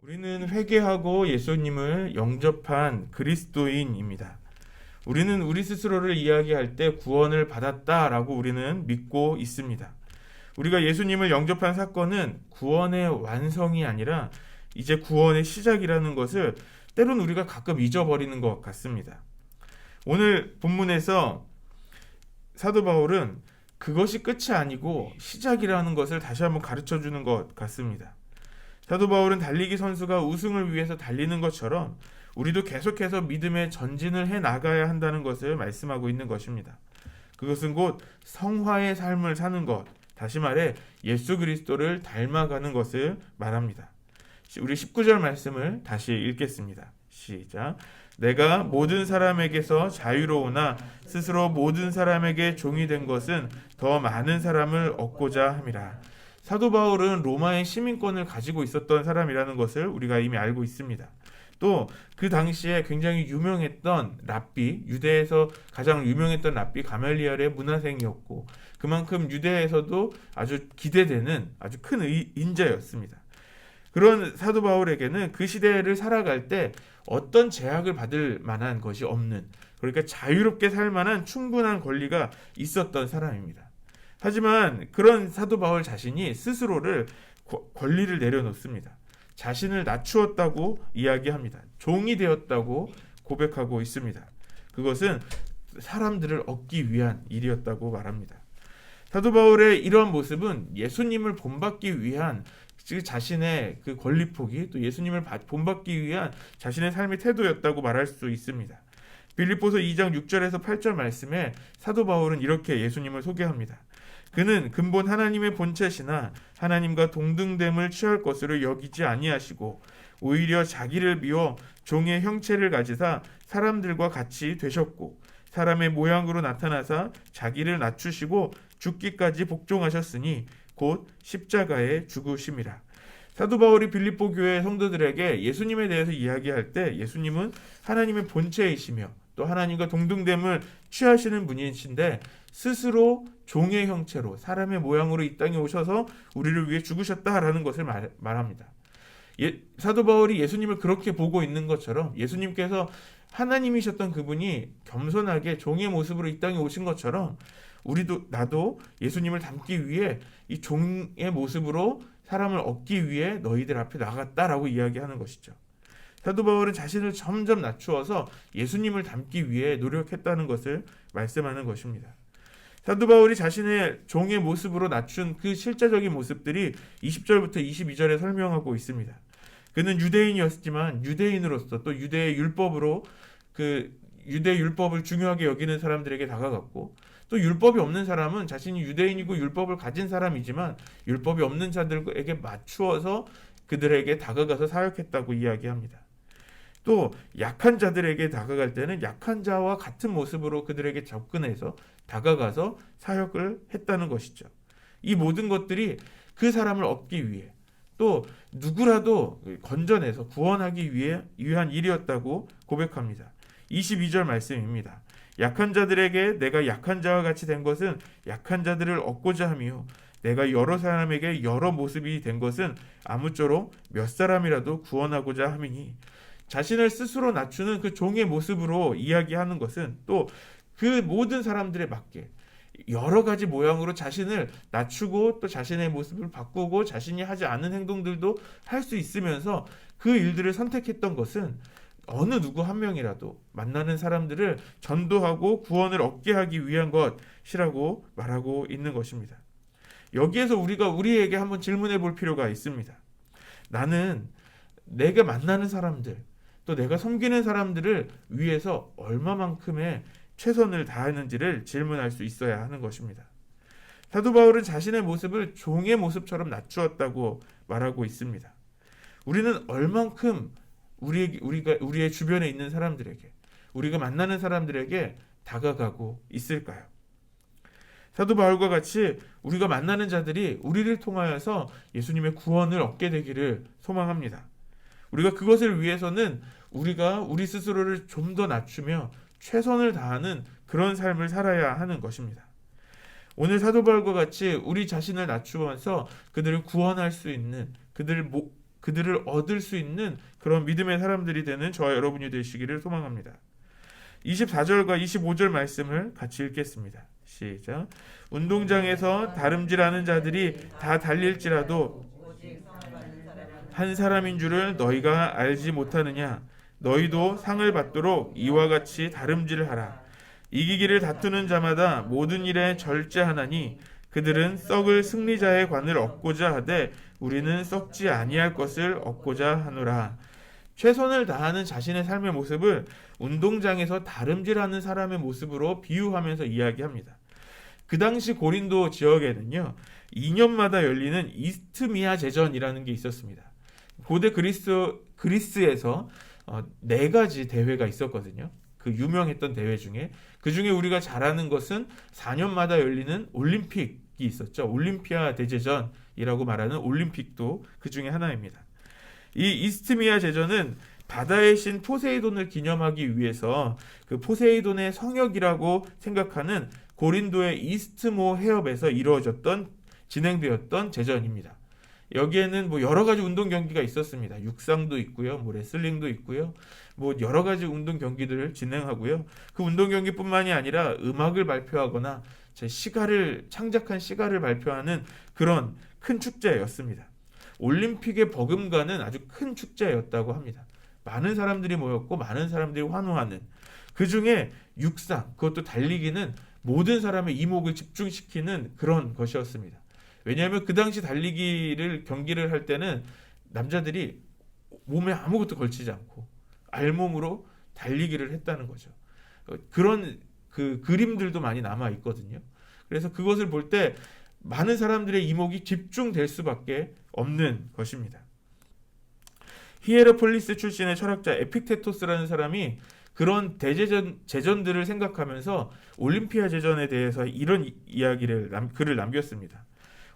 우리는 회개하고 예수님을 영접한 그리스도인입니다. 우리는 우리 스스로를 이야기할 때 구원을 받았다라고 우리는 믿고 있습니다. 우리가 예수님을 영접한 사건은 구원의 완성이 아니라 이제 구원의 시작이라는 것을 때론 우리가 가끔 잊어버리는 것 같습니다. 오늘 본문에서 사도 바울은 그것이 끝이 아니고 시작이라는 것을 다시 한번 가르쳐 주는 것 같습니다. 사도 바울은 달리기 선수가 우승을 위해서 달리는 것처럼 우리도 계속해서 믿음의 전진을 해 나가야 한다는 것을 말씀하고 있는 것입니다. 그것은 곧 성화의 삶을 사는 것, 다시 말해 예수 그리스도를 닮아가는 것을 말합니다. 우리 19절 말씀을 다시 읽겠습니다. 시작. 내가 모든 사람에게서 자유로우나 스스로 모든 사람에게 종이 된 것은 더 많은 사람을 얻고자 함이라. 사도 바울은 로마의 시민권을 가지고 있었던 사람이라는 것을 우리가 이미 알고 있습니다. 또 그 당시에 굉장히 유명했던 랍비, 유대에서 가장 유명했던 랍비 가말리엘의 문화생이었고 그만큼 유대에서도 아주 기대되는 아주 큰 인자였습니다. 그런 사도 바울에게는 그 시대를 살아갈 때 어떤 제약을 받을 만한 것이 없는, 그러니까 자유롭게 살 만한 충분한 권리가 있었던 사람입니다. 하지만 그런 사도 바울 자신이 스스로를 권리를 내려놓습니다. 자신을 낮추었다고 이야기합니다. 종이 되었다고 고백하고 있습니다. 그것은 사람들을 얻기 위한 일이었다고 말합니다. 사도 바울의 이러한 모습은 예수님을 본받기 위한 자신의 그 권리포기, 또 예수님을 본받기 위한 자신의 삶의 태도였다고 말할 수 있습니다. 빌립보서 2장 6절에서 8절 말씀에 사도 바울은 이렇게 예수님을 소개합니다. 그는 근본 하나님의 본체시나 하나님과 동등됨을 취할 것으로 여기지 아니하시고 오히려 자기를 비워 종의 형체를 가지사 사람들과 같이 되셨고 사람의 모양으로 나타나사 자기를 낮추시고 죽기까지 복종하셨으니 곧 십자가에 죽으심이라. 사도 바울이 빌립보 교회 성도들에게 예수님에 대해서 이야기할 때 예수님은 하나님의 본체이시며 또 하나님과 동등됨을 취하시는 분이신데 스스로 종의 형체로 사람의 모양으로 이 땅에 오셔서 우리를 위해 죽으셨다라는 것을 말합니다. 사도 바울이 예수님을 그렇게 보고 있는 것처럼 예수님께서 하나님이셨던 그분이 겸손하게 종의 모습으로 이 땅에 오신 것처럼 나도 예수님을 닮기 위해 이 종의 모습으로 사람을 얻기 위해 너희들 앞에 나갔다라고 이야기하는 것이죠. 사도 바울은 자신을 점점 낮추어서 예수님을 닮기 위해 노력했다는 것을 말씀하는 것입니다. 사도 바울이 자신의 종의 모습으로 낮춘 그 실제적인 모습들이 20절부터 22절에 설명하고 있습니다. 그는 유대인이었지만 유대인으로서 또 유대의 율법으로 그 유대 율법을 중요하게 여기는 사람들에게 다가갔고 또 율법이 없는 사람은 자신이 유대인이고 율법을 가진 사람이지만 율법이 없는 자들에게 맞추어서 그들에게 다가가서 사역했다고 이야기합니다. 또 약한 자들에게 다가갈 때는 약한 자와 같은 모습으로 그들에게 접근해서 다가가서 사역을 했다는 것이죠. 이 모든 것들이 그 사람을 얻기 위해 또 누구라도 건져내서 구원하기 위한 일이었다고 고백합니다. 22절 말씀입니다. 약한 자들에게 내가 약한 자와 같이 된 것은 약한 자들을 얻고자 하며 내가 여러 사람에게 여러 모습이 된 것은 아무쪼록 몇 사람이라도 구원하고자 함이니. 자신을 스스로 낮추는 그 종의 모습으로 이야기하는 것은 또 그 모든 사람들에 맞게 여러 가지 모양으로 자신을 낮추고 또 자신의 모습을 바꾸고 자신이 하지 않은 행동들도 할 수 있으면서 그 일들을 선택했던 것은 어느 누구 한 명이라도 만나는 사람들을 전도하고 구원을 얻게 하기 위한 것이라고 말하고 있는 것입니다. 여기에서 우리가 우리에게 한번 질문해 볼 필요가 있습니다. 나는 내가 만나는 사람들 또 내가 섬기는 사람들을 위해서 얼마만큼의 최선을 다하는지를 질문할 수 있어야 하는 것입니다. 사도 바울은 자신의 모습을 종의 모습처럼 낮추었다고 말하고 있습니다. 우리는 얼만큼 우리의 주변에 있는 사람들에게 우리가 만나는 사람들에게 다가가고 있을까요? 사도 바울과 같이 우리가 만나는 자들이 우리를 통하여서 예수님의 구원을 얻게 되기를 소망합니다. 우리가 그것을 위해서는 우리가 우리 스스로를 좀 더 낮추며 최선을 다하는 그런 삶을 살아야 하는 것입니다. 오늘 사도 바울과 같이 우리 자신을 낮추면서 그들을 구원할 수 있는 그들을 얻을 수 있는 그런 믿음의 사람들이 되는 저와 여러분이 되시기를 소망합니다. 24절과 25절 말씀을 같이 읽겠습니다. 시작. 운동장에서 다름질하는 자들이 다 달릴지라도 한 사람인 줄을 너희가 알지 못하느냐. 너희도 상을 받도록 이와 같이 다름질을 하라. 이기기를 다투는 자마다 모든 일에 절제하나니 그들은 썩을 승리자의 관을 얻고자 하되 우리는 썩지 아니할 것을 얻고자 하노라. 최선을 다하는 자신의 삶의 모습을 운동장에서 다름질하는 사람의 모습으로 비유하면서 이야기합니다. 그 당시 고린도 지역에는요, 2년마다 열리는 이스트미아 제전이라는 게 있었습니다. 고대 그리스에서 4가지 대회가 있었거든요. 그 유명했던 대회 중에 그 중에 우리가 잘 아는 것은 4년마다 열리는 올림픽이 있었죠. 올림피아 대제전이라고 말하는 올림픽도 그 중에 하나입니다. 이 이스트미아 제전은 바다의 신 포세이돈을 기념하기 위해서 그 포세이돈의 성역이라고 생각하는 고린도의 이스트모 해협에서 진행되었던 제전입니다. 여기에는 여러 가지 운동 경기가 있었습니다. 육상도 있고요, 레슬링도 있고요, 여러 가지 운동 경기들을 진행하고요. 그 운동 경기뿐만이 아니라 음악을 발표하거나 창작한 시가를 발표하는 그런 큰 축제였습니다. 올림픽의 버금가는 아주 큰 축제였다고 합니다. 많은 사람들이 모였고 많은 사람들이 환호하는, 그 중에 육상, 그것도 달리기는 모든 사람의 이목을 집중시키는 그런 것이었습니다. 왜냐하면 그 당시 경기를 할 때는 남자들이 몸에 아무것도 걸치지 않고 알몸으로 달리기를 했다는 거죠. 그런 그 그림들도 많이 남아 있거든요. 그래서 그것을 볼 때 많은 사람들의 이목이 집중될 수밖에 없는 것입니다. 히에라폴리스 출신의 철학자 에픽테토스라는 사람이 그런 제전들을 생각하면서 올림피아 제전에 대해서 이런 글을 남겼습니다.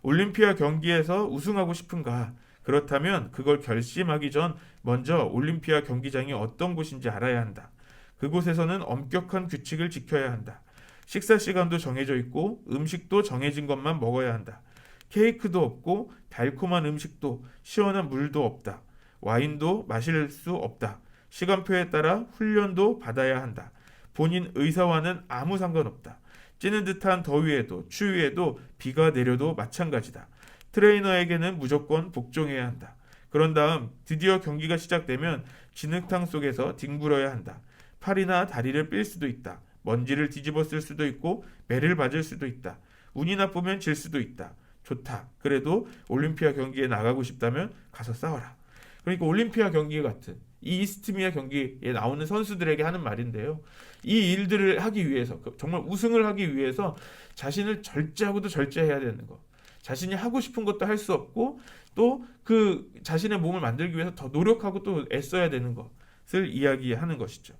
올림피아 경기에서 우승하고 싶은가? 그렇다면 그걸 결심하기 전 먼저 올림피아 경기장이 어떤 곳인지 알아야 한다. 그곳에서는 엄격한 규칙을 지켜야 한다. 식사 시간도 정해져 있고 음식도 정해진 것만 먹어야 한다. 케이크도 없고 달콤한 음식도 시원한 물도 없다. 와인도 마실 수 없다. 시간표에 따라 훈련도 받아야 한다. 본인 의사와는 아무 상관없다. 찌는 듯한 더위에도 추위에도 비가 내려도 마찬가지다. 트레이너에게는 무조건 복종해야 한다. 그런 다음 드디어 경기가 시작되면 진흙탕 속에서 뒹굴어야 한다. 팔이나 다리를 삘 수도 있다. 먼지를 뒤집어 쓸 수도 있고 매를 맞을 수도 있다. 운이 나쁘면 질 수도 있다. 좋다. 그래도 올림피아 경기에 나가고 싶다면 가서 싸워라. 그러니까 올림피아 경기 같은 이 이스트미아 경기에 나오는 선수들에게 하는 말인데요. 이 일들을 하기 위해서, 정말 우승을 하기 위해서 자신을 절제하고도 절제해야 되는 거. 자신이 하고 싶은 것도 할 수 없고 또 그 자신의 몸을 만들기 위해서 더 노력하고 또 애써야 되는 것을 이야기하는 것이죠.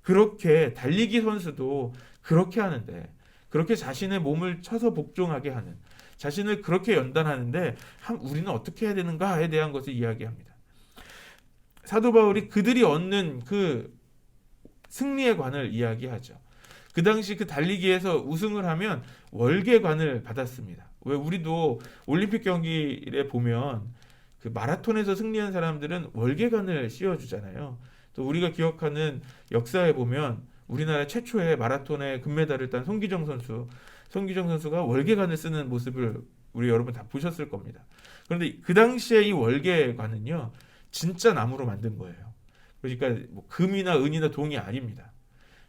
그렇게 달리기 선수도 그렇게 하는데, 그렇게 자신의 몸을 쳐서 복종하게 하는, 자신을 그렇게 연단하는데 우리는 어떻게 해야 되는가에 대한 것을 이야기합니다. 사도 바울이 그들이 얻는 그 승리의 관을 이야기하죠. 그 당시 그 달리기에서 우승을 하면 월계관을 받았습니다. 왜 우리도 올림픽 경기에 보면 그 마라톤에서 승리한 사람들은 월계관을 씌워주잖아요. 또 우리가 기억하는 역사에 보면 우리나라 최초의 마라톤의 금메달을 딴 송기정 선수가 월계관을 쓰는 모습을 우리 여러분 다 보셨을 겁니다. 그런데 그 당시에 이 월계관은요, 진짜 나무로 만든 거예요. 그러니까 금이나 은이나 동이 아닙니다.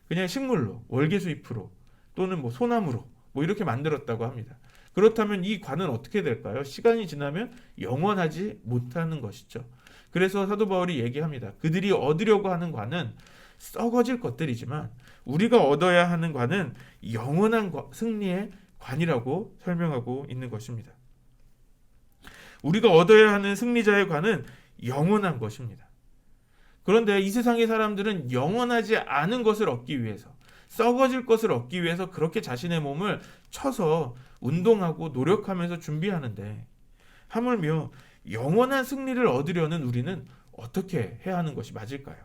그냥 식물로, 월계수 잎으로 또는 소나무로 이렇게 만들었다고 합니다. 그렇다면 이 관은 어떻게 될까요? 시간이 지나면 영원하지 못하는 것이죠. 그래서 사도 바울이 얘기합니다. 그들이 얻으려고 하는 관은 썩어질 것들이지만 우리가 얻어야 하는 관은 영원한 승리의 관이라고 설명하고 있는 것입니다. 우리가 얻어야 하는 승리자의 관은 영원한 것입니다. 그런데 이 세상의 사람들은 영원하지 않은 것을 얻기 위해서, 썩어질 것을 얻기 위해서 그렇게 자신의 몸을 쳐서 운동하고 노력하면서 준비하는데, 하물며 영원한 승리를 얻으려는 우리는 어떻게 해야 하는 것이 맞을까요?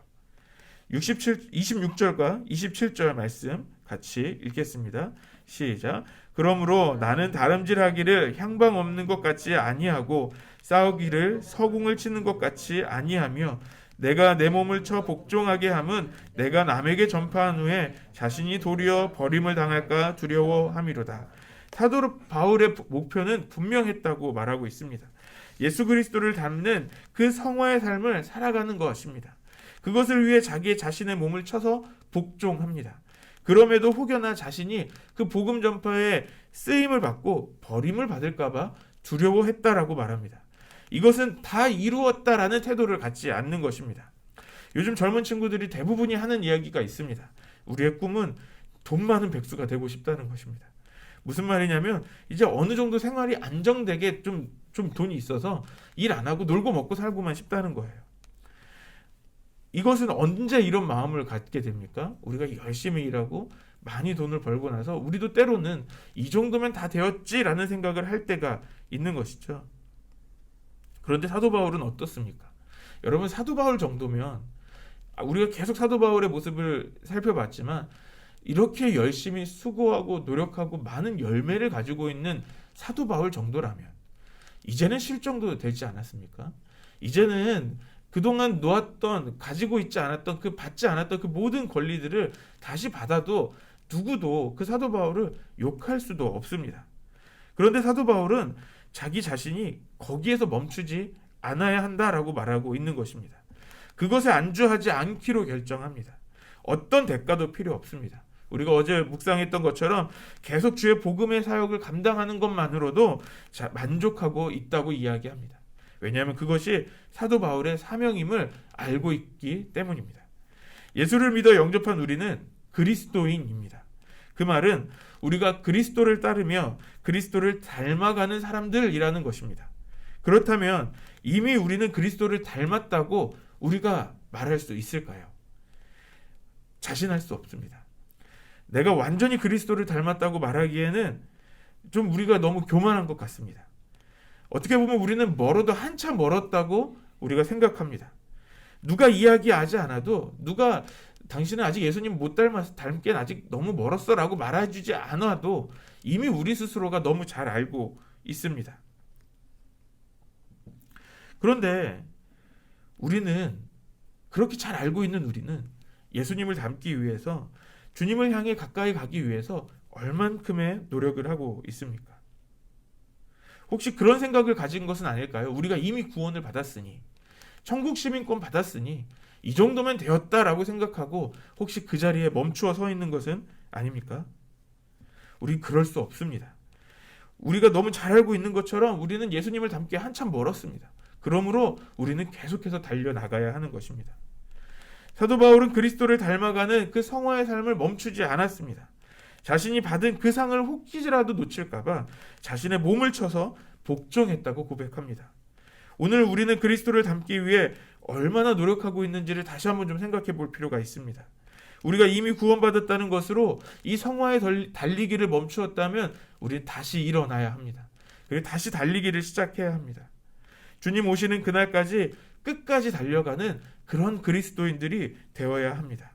26절과 27절 말씀 같이 읽겠습니다. 시작. 그러므로 나는 다름질하기를 향방 없는 것 같이 아니하고 싸우기를 서궁을 치는 것 같이 아니하며 내가 내 몸을 쳐 복종하게 함은 내가 남에게 전파한 후에 자신이 도리어 버림을 당할까 두려워함이로다. 사도 바울의 목표는 분명했다고 말하고 있습니다. 예수 그리스도를 닮는 그 성화의 삶을 살아가는 것입니다. 그것을 위해 자기 자신의 몸을 쳐서 복종합니다. 그럼에도 혹여나 자신이 그 복음 전파에 쓰임을 받고 버림을 받을까봐 두려워했다라고 말합니다. 이것은 다 이루었다라는 태도를 갖지 않는 것입니다. 요즘 젊은 친구들이 대부분이 하는 이야기가 있습니다. 우리의 꿈은 돈 많은 백수가 되고 싶다는 것입니다. 무슨 말이냐면 이제 어느 정도 생활이 안정되게 좀 돈이 있어서 일 안 하고 놀고 먹고 살고만 싶다는 거예요. 이것은 언제 이런 마음을 갖게 됩니까? 우리가 열심히 일하고 많이 돈을 벌고 나서 우리도 때로는 이 정도면 다 되었지라는 생각을 할 때가 있는 것이죠. 그런데 사도 바울은 어떻습니까? 여러분, 사도 바울 정도면 우리가 계속 사도 바울의 모습을 살펴봤지만 이렇게 열심히 수고하고 노력하고 많은 열매를 가지고 있는 사도 바울 정도라면 이제는 쉴 정도 되지 않았습니까? 이제는 그동안 놓았던, 가지고 있지 않았던, 받지 않았던 그 모든 권리들을 다시 받아도 누구도 그 사도 바울을 욕할 수도 없습니다. 그런데 사도 바울은 자기 자신이 거기에서 멈추지 않아야 한다라고 말하고 있는 것입니다. 그것에 안주하지 않기로 결정합니다. 어떤 대가도 필요 없습니다. 우리가 어제 묵상했던 것처럼 계속 주의 복음의 사역을 감당하는 것만으로도 만족하고 있다고 이야기합니다. 왜냐하면 그것이 사도 바울의 사명임을 알고 있기 때문입니다. 예수를 믿어 영접한 우리는 그리스도인입니다. 그 말은 우리가 그리스도를 따르며 그리스도를 닮아가는 사람들이라는 것입니다. 그렇다면 이미 우리는 그리스도를 닮았다고 우리가 말할 수 있을까요? 자신할 수 없습니다. 내가 완전히 그리스도를 닮았다고 말하기에는 좀 우리가 너무 교만한 것 같습니다. 어떻게 보면 우리는 멀어도 한참 멀었다고 우리가 생각합니다. 누가 이야기하지 않아도 누가 당신은 아직 예수님 못 닮기엔 아직 너무 멀었어 라고 말해주지 않아도 이미 우리 스스로가 너무 잘 알고 있습니다. 그런데 우리는 그렇게 잘 알고 있는 우리는 예수님을 닮기 위해서 주님을 향해 가까이 가기 위해서 얼만큼의 노력을 하고 있습니까? 혹시 그런 생각을 가진 것은 아닐까요? 우리가 이미 구원을 받았으니 천국 시민권 받았으니 이 정도면 되었다라고 생각하고 혹시 그 자리에 멈추어 서 있는 것은 아닙니까? 우린 그럴 수 없습니다. 우리가 너무 잘 알고 있는 것처럼 우리는 예수님을 닮기 한참 멀었습니다. 그러므로 우리는 계속해서 달려나가야 하는 것입니다. 사도 바울은 그리스도를 닮아가는 그 성화의 삶을 멈추지 않았습니다. 자신이 받은 그 상을 혹시라도 놓칠까봐 자신의 몸을 쳐서 복종했다고 고백합니다. 오늘 우리는 그리스도를 닮기 위해 얼마나 노력하고 있는지를 다시 한번 좀 생각해 볼 필요가 있습니다. 우리가 이미 구원받았다는 것으로 이 성화의 달리기를 멈추었다면 우리는 다시 일어나야 합니다. 그리고 다시 달리기를 시작해야 합니다. 주님 오시는 그날까지 끝까지 달려가는 그런 그리스도인들이 되어야 합니다.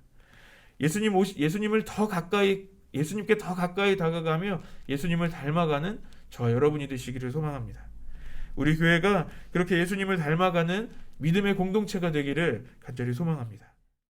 예수님께 더 가까이 다가가며 예수님을 닮아가는 저와 여러분이 되시기를 소망합니다. 우리 교회가 그렇게 예수님을 닮아가는 믿음의 공동체가 되기를 간절히 소망합니다.